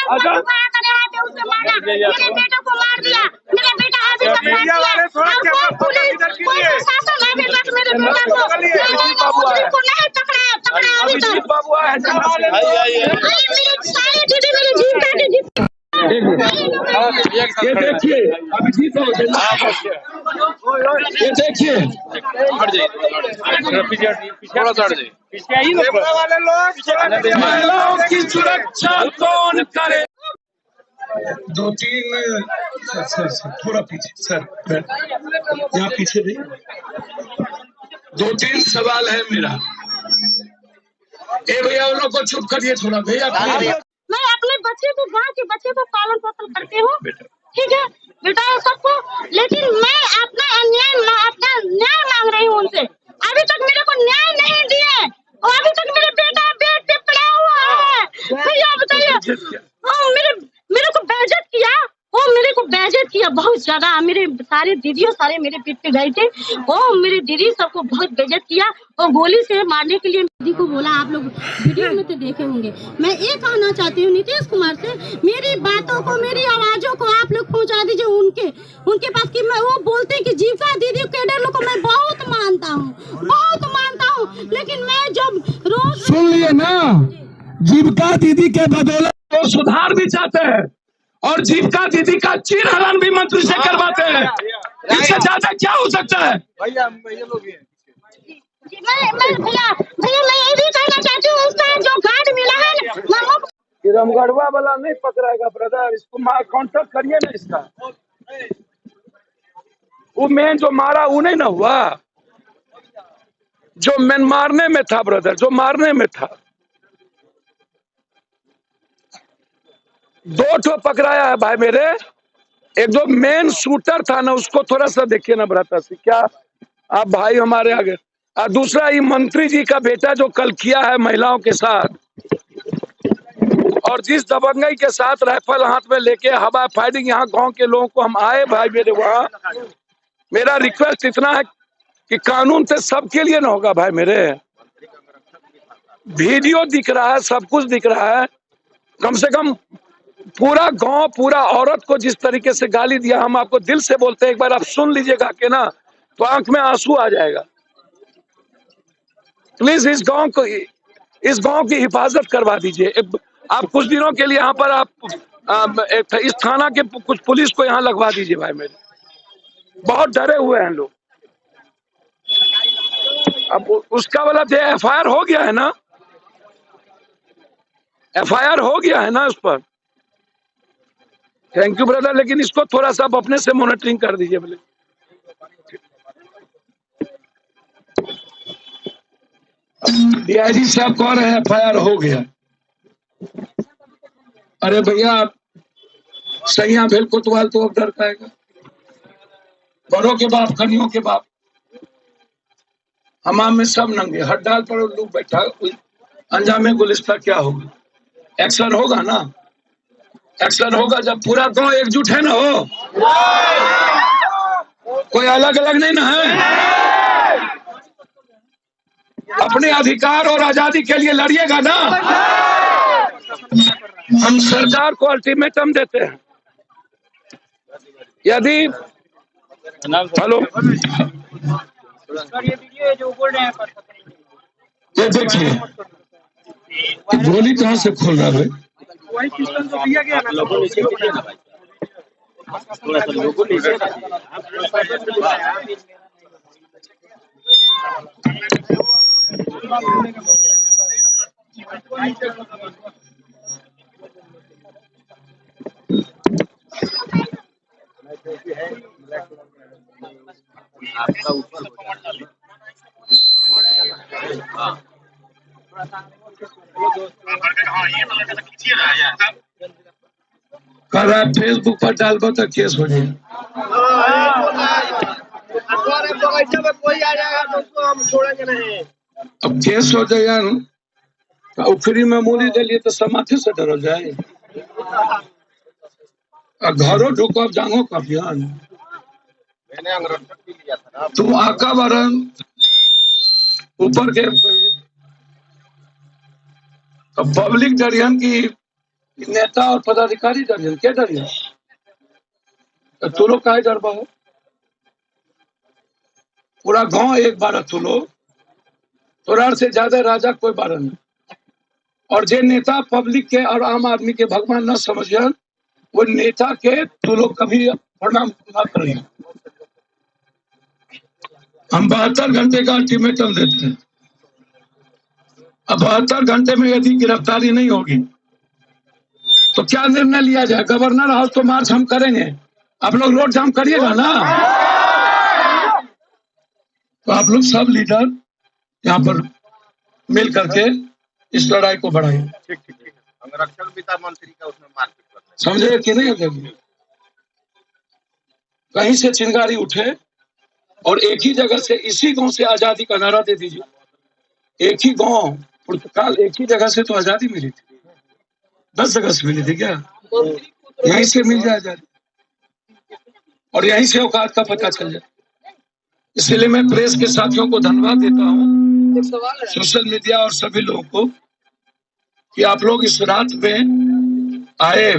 उसने मारा, मेरे बेटे को मार दिया, मेरा बेटा अभी तक पुलिस कोई प्रशासन अभी तक मेरे बेटा को नहीं पकड़ा अभी तक। मेरे सारे दीदी मेरी जीव काटे। ये देखिए अभिजीत ये देखिए थोड़ा सा महिलाओं की सुरक्षा कौन करे। 2-3 सर थोड़ा पीछे सर, यहाँ पीछे भी 2-3 सवाल है मेरा। भैया उन लोग को चुप करिए थोड़ा भैया। मैं अपने बच्चे को गाँव के बच्चे को पालन पोषण करती हूँ, ठीक है बेटा सबको, लेकिन मैं अपना न्याय मांग रही हूँ उनसे। अभी तक मेरे को न्याय नहीं दिए और अभी तक मेरे बेटा बेड पे पड़ा हुआ है। भैया बताइए, मेरे को बेइज्जत किया, वो मेरे को बेइज्जत किया बहुत ज्यादा। मेरे सारे दीदियों सारे मेरे पीठ पे गए थे, वो मेरे दीदी सबको बहुत बेइज्जत किया और गोली से मारने के लिए दीदी को बोला। आप लोग वीडियो में तो देखे होंगे। मैं ये कहना चाहती हूँ नीतीश कुमार से, मेरी बातों को मेरी आवाजों को आप लोग पहुँचा दीजिए उनके पास कि मैं वो बोलते हैं कि जीविका दीदी कैडर लोग को मैं बहुत मानता हूँ, लेकिन मैं जब रोज सुन लिए ना, जीविका दीदी के बदौलत वो सुधार भी चाहते हैं और जीविका दीदी का चीरहरण भी मंत्री से करवाते हैं। इससे ज्यादा क्या हो सकता है? भैया मैं ये भी कहना चाहती हूँ, उसका जो गार्ड मिला है रमगढ़वा वाला नहीं पकड़ाएगा ब्रदर, इसको काउंटर करिए ना इसका। वो मेन जो मारा वो नहीं ना हुआ, जो मेन मारने में था ब्रदर, जो मारने में था। 2 ठो पकड़ाया है भाई मेरे। एक जो मेन शूटर था ना उसको थोड़ा सा देखिए ना भ्राता से, क्या आप भाई हमारे आगे। और दूसरा ये मंत्री जी का बेटा जो कल किया है महिलाओं के साथ, और जिस दबंगई के साथ राइफल हाथ में लेके हवा फायरिंग, यहाँ गांव के लोगों को हम आए भाई मेरे वहाँ। मेरा रिक्वेस्ट इतना है कि कानून से सबके लिए ना होगा भाई मेरे। वीडियो दिख रहा है, सब कुछ दिख रहा है। कम से कम पूरा गांव, पूरा औरत को जिस तरीके से गाली दिया, हम आपको दिल से बोलते हैं, एक बार आप सुन लीजिएगा के ना तो आंख में आंसू आ जाएगा। प्लीज इस गांव की हिफाजत करवा दीजिए। आप कुछ दिनों के लिए यहाँ पर आप इस थाना के कुछ पुलिस को यहाँ लगवा दीजिए भाई मेरे। बहुत डरे हुए हैं लोग। अब उसका वाला FIR हो गया है ना, FIR हो गया है ना उस पर। थैंक यू ब्रदर, लेकिन इसको थोड़ा सा आप अपने से मॉनिटरिंग कर दीजिए बोले। DIG साहब कह रहे हैं FIR हो गया। अरे भैया सैया भेल कोतवाल तो अब डर पाएगा। बड़ों के बाप, कनियों के बाप, हमाम में सब नंगे, हर डाल पर लोग बैठा। अंजामे गुलिस्ता क्या होगा? एक्शन होगा ना, एक्शन होगा जब पूरा गांव एकजुट है ना। हो कोई अलग अलग नहीं ना है। अपने अधिकार और आजादी के लिए लड़िएगा ना। हम सरकार को अल्टीमेटम देते हैं, यदि हेलो ये देखिए गोली कहाँ से खोल रहा है? वही सिस्टम तो दिया गया ना, लोगों ने थोड़ा सा लोगों ने आपका ऊपर कर रहा है, फेसबुक पर डालबो तो केस हो जाएगा। कोई आ जाएगा तो उसको हम छोड़ेंगे नहीं। अब केस हो जाएगा तो फ्री में मूली दिलिए तो समाधि से डर हो जाए। घरों ढुको अब जांगो का अभियान। तुम आका वरन ऊपर के पब्लिक डरियन की नेता और पदाधिकारी दर्जन क्या दर्जन, तो तू लोग काहे डरबा हो? पूरा गांव एक बार तू लोग, तोरा से ज्यादा राजा कोई बारह नहीं। और जे नेता पब्लिक के और आम आदमी के भगवान न समझियन, वो नेता के तू लोग कभी प्रणाम न करिए। हम 72 घंटे का अल्टीमेटम देते हैं। अब 72 घंटे में यदि गिरफ्तारी नहीं होगी तो क्या निर्णय लिया जाए? गवर्नर हाउस तो मार्च हम करेंगे, आप लोग रोड जाम करिएगा ना। तो आप लोग सब लीडर यहाँ पर मिल करके इस लड़ाई को बढ़ाएं। ठीक ठीक ठीक। अंगरक्षक पिता मंत्री का उसमें मारपीट करना, समझे कि नहीं? अध्यक्ष कहीं से चिंगारी उठे और एक ही जगह से, इसी गांव से आजादी का नारा दे दीजिए। एक ही गांव पुर्तगाल, एक ही जगह से तो आजादी मिली थी, 10 जगह से मिली थी क्या? यहीं से मिल जाए आजादी और यहीं से औकात का पता चल जाए। इसलिए मैं प्रेस के साथियों को धन्यवाद देता हूँ, सोशल मीडिया और सभी लोगों को, कि आप लोग इस रात में आए,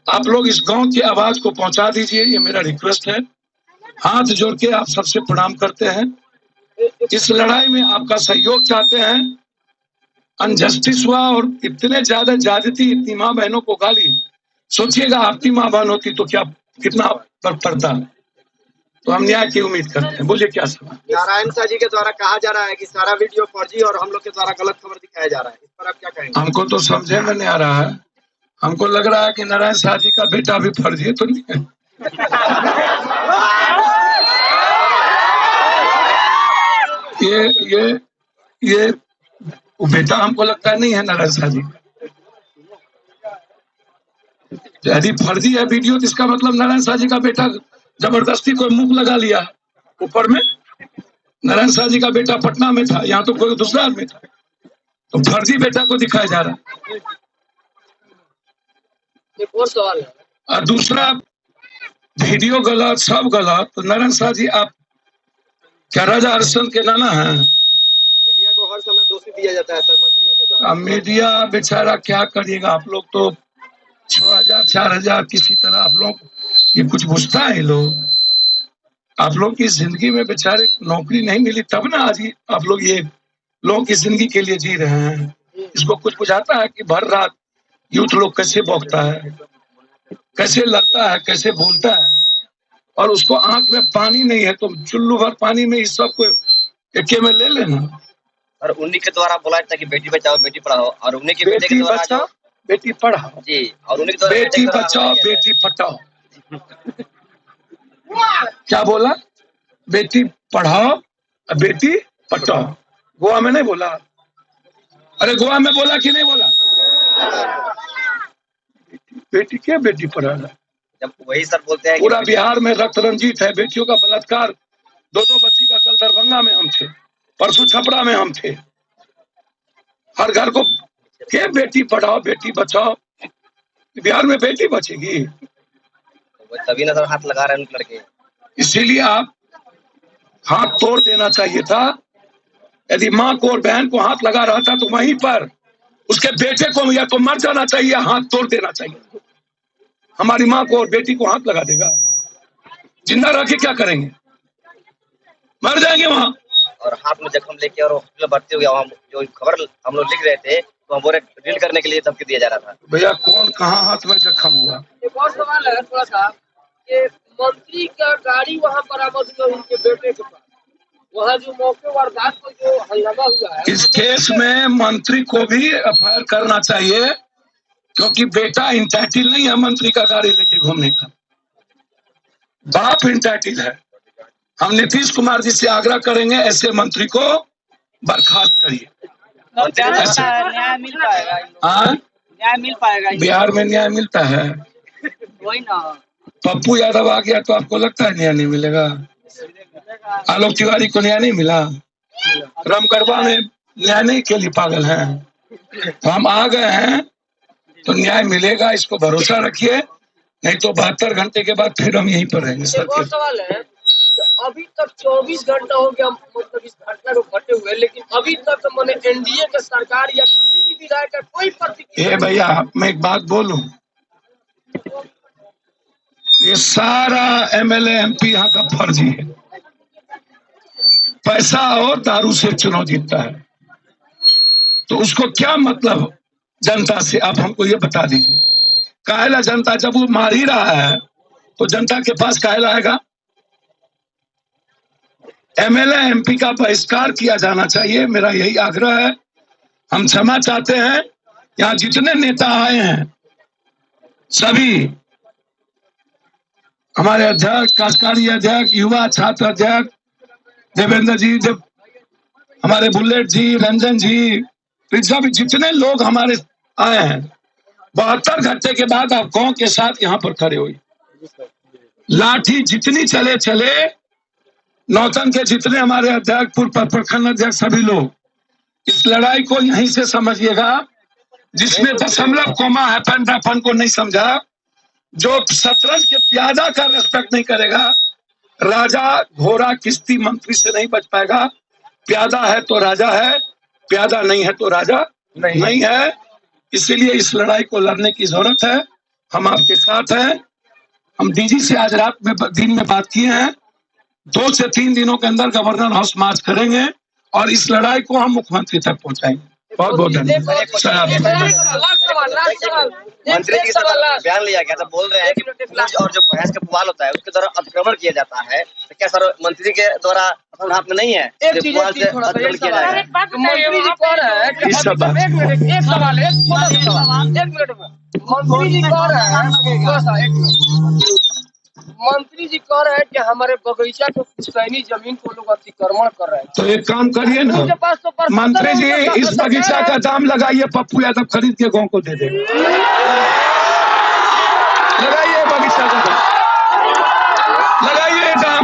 आप लोग इस गांव की आवाज को पहुंचा दीजिए, ये मेरा रिक्वेस्ट है। हाथ जोड़ के आप सबसे प्रणाम करते हैं। इस लड़ाई में आपका सहयोग चाहते हैं। अनजस्टिस हुआ और इतने ज्यादा ज्यादती, इतनी माँ बहनों को गाली, सोचिएगा आपकी माँ बहन होती तो क्या कितना फर्क पड़ता। तो हम न्याय की उम्मीद करते हैं। बोलिए क्या सवाल? नारायण शाह जी के द्वारा कहा जा रहा है कि सारा वीडियो फर्जी और हम लोग के द्वारा गलत खबर दिखाया जा रहा है, इस पर आप क्या कहेंगे? हमको तो समझे में नहीं आ रहा है। हमको लग रहा है कि नारायण शाह जी का बेटा भी फर्जी तो नहीं है। ये वो बेटा हमको लगता नहीं है नारायण शाह जी। यदि फर्जी है वीडियो तो इसका मतलब नारायण शाह जी का बेटा जबरदस्ती कोई मुंह लगा लिया ऊपर में। नारायण शाह जी का बेटा पटना में था, यहाँ तो कोई दूसरा आदमी था, तो फर्जी बेटा को दिखाया जा रहा है। एक और सवाल है, और दूसरा वीडियो गलत, सब गलत। तो नारायण शाह जी आप क्या राजा हरिश्चंद्र के नाना हैं? मीडिया को हर समय दोषी दिया जाता है सर मंत्रियों के द्वारा। अब मीडिया बेचारा क्या करिएगा, आप लोग तो 6000 4000 किसी तरह आप लोग, ये कुछ बुझता है लोग। आप लोग की जिंदगी में बेचारे नौकरी नहीं मिली तब ना आज आप लोग ये लोगों की जिंदगी के लिए जी रहे हैं। इसको कुछ बुझाता है कि भर रात यूथ लोग कैसे भोगता है, कैसे लड़ता है, कैसे भूलता है, और उसको आंख में पानी नहीं है तो चुल्लू भर पानी में इस सब को एके में ले लेना। और उन्हीं के द्वारा बोला था कि बेटी बचाओ बेटी पढ़ाओ, और उन्हीं के बेटे के बेटी द्वारा बचाओ बेटी पढ़ाओ जी, और उन्हीं के द्वारा बेटी बचाओ बेटी पटाओ। क्या बोला? बेटी पढ़ाओ बेटी पटाओ। गोवा में नहीं बोला? अरे गोवा में बोला कि नहीं बोला? बेटी क्या बेटी पढ़ाना? जब वही सर बोलते हैं पूरा बिहार में रक्त रंजित है, बेटियों का बलात्कार। 2 बच्ची का कल दरभंगा में हम थे, परसों छपरा में हम थे। हर घर को क्या बेटी पढ़ाओ बेटी बचाओ? बिहार में बेटी बचेगी? तभी ना सर हाथ लगा रहे हैं उन लड़के। इसीलिए आप हाथ तोड़ देना चाहिए था। यदि माँ को और बहन को हाथ लगा रहा था तो वहीं पर उसके बेटे को या तो मर जाना चाहिए, हाथ तोड़ देना चाहिए। हमारी माँ को और बेटी को हाथ लगा देगा, जिंदा रह के क्या करेंगे? मर जाएंगे वहां। और हाथ में जख्म लेके और हॉस्पिटल भर्ती हो गया। हम जो खबर हम लोग लिख रहे थे तो हम बोले रीड करने के लिए धमकी दिया जा रहा था। भैया कौन कहाँ हाथ में जख्म हुआ? एक और सवाल है थोड़ा सा, कि मंत्री का गाड़ी वहाँ बरामद हुआ उनके बेटे के पास, वहाँ जो मौके वारदात को जो हंगामा हुआ है, इस केस में मंत्री को भी एफआईआर करना चाहिए, क्योंकि बेटा इंटाइटिल नहीं है मंत्री का गाड़ी लेके घूमने का, बाप इंटाइटिल है। हम नीतीश कुमार जी से आग्रह करेंगे ऐसे मंत्री को बर्खास्त करिए। न्याय मिल पाएगा? हाँ, न्याय मिल पाएगा? बिहार में न्याय मिलता है? वही ना, पप्पू यादव आ गया तो आपको लगता है न्याय नहीं मिलेगा? आलोक तिवारी को न्याय नहीं मिला? राम गढ़वा में न्याय नहीं के लिए पागल हैं? तो हम आ गए हैं तो न्याय मिलेगा, इसको भरोसा रखिए। नहीं तो 72 घंटे के बाद फिर हम यहीं पर रहेंगे। एक और सवाल है, अभी तक 24 घंटा हो गया मतलब इस घटना को घटे हुए, लेकिन अभी तक मैंने एनडीए के सरकार या किसी भी विधायक का कोई प्रतिक्रिया। ये भैया मैं एक बात बोलूं, ये सारा एमएलए एमपी यहाँ का फर्जी है। पैसा और दारू से चुनाव जीतता है, तो उसको क्या मतलब जनता से, आप हमको ये बता दीजिए। काहेला जनता जब वो मार ही रहा है तो जनता के पास काहेला आएगा। एमएलए एमपी का बहिष्कार किया जाना चाहिए, मेरा यही आग्रह है। हम क्षमा चाहते हैं, यहाँ जितने नेता आए हैं सभी, हमारे अध्यक्ष, कार्यकारी अध्यक्ष, युवा छात्र अध्यक्ष देवेंद्र जी, जब हमारे बुलेट जी, रंजन जी, भी जितने लोग हमारे आए हैं, 72 घंटे के बाद आप गांव के साथ यहाँ पर खड़े हुई। लाठी जितनी चले चले, नौतन के जितने हमारे अध्यक्ष, पूर्व प्रखंड अध्यक्ष, सभी लोग इस लड़ाई को यहीं से समझिएगा। जिसने दशमलव कोमा हैपन को नहीं समझा, जो शतरंज के प्यादा का रेस्पेक्ट नहीं करेगा, राजा घोड़ा किश्ती मंत्री से नहीं बच पाएगा। प्यादा है तो राजा है, प्यादा नहीं है तो राजा नहीं है। इसीलिए इस लड़ाई को लड़ने की जरूरत है। हम आपके साथ हैं। हम डीजी से आज रात में दिन में बात किए हैं, 2 से 3 दिनों के अंदर गवर्नर हाउस मार्च करेंगे और इस लड़ाई को हम मुख्यमंत्री तक पहुंचाएंगे। बहुत बहुत धन्यवाद। मंत्री जी से बयान लिया गया था, बोल रहे हैं कि फौज और जो भैंस का पुआल होता है उसके द्वारा अतिक्रमण किया जाता है, तो क्या सर मंत्री के द्वारा अपने हाथ में नहीं है? एक चीज अतिक्रमण किया जाएगा। मंत्री जी कह रहे हैं, एक सवाल, एक सवाल, एक छोटा सा सवाल, 1 मिनट में मंत्री जी कह रहे हैं, मंत्री जी कह रहे हैं कि हमारे बगीचा के पुश्तैनी जमीन को लोग अतिक्रमण कर रहे हैं। तो एक काम करिए ना मंत्री जी, इस बगीचा का दाम लगाइए, पप्पू यादव खरीद के गांव को दे दे। लगाइए बगीचा का दाम, लगाइए दाम,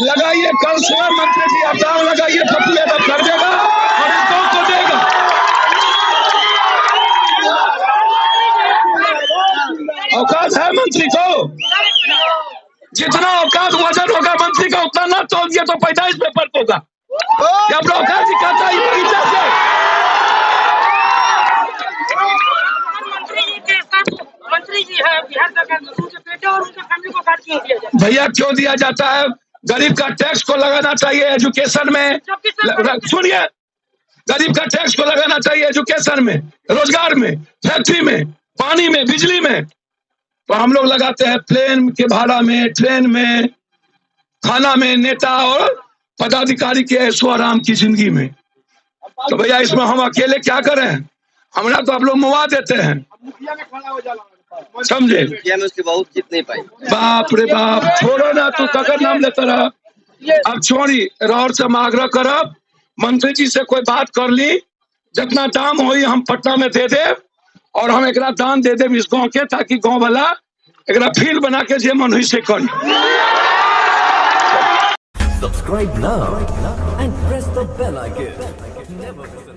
लगाइए। कल सुबह मंत्री जी आप दाम लगाइए, पप्पू यादव कर देगा और इस गांव को देगा। औकात है मंत्री को, जितना औकात वजन होगा मंत्री का उतना ना तोलिए तो पैदाइश में फर्क होगा। जब औकात दिखाता है बगीचा से। मंत्री जी है बिहार सरकार, उनके बेटे और उनके फैमिली को काट क्यों दिया जाए? भैया क्यों दिया जाता है? गरीब का टैक्स को लगाना चाहिए एजुकेशन में। सुनिए, गरीब का टैक्स को लगाना चाहिए एजुकेशन में, रोजगार में, फैक्ट्री में, पानी में, बिजली में। तो हम लोग लगाते हैं प्लेन के भाड़ा में, ट्रेन में, खाना में, नेता और पदाधिकारी के ऐशो आराम की जिंदगी में। तो भैया इसमें हम अकेले क्या करें? हमारा तो आप लोग मुआ देते हैं, समझे? में उसकी बहुत जीत नहीं पाई। बाप रे बाप, छोड़ो ना, तू ककर नाम लेता रहा। अब छोड़ी, और से आग्रह करब, मंत्री जी से कोई बात कर ली, जितना दाम होई हम पटना में दे दे और हम एक दान दे दे इस गांव के, ताकि गांव वाला एक फील्ड बना के जे मन हुई से कर। Subscribe now and press the bell icon. Never miss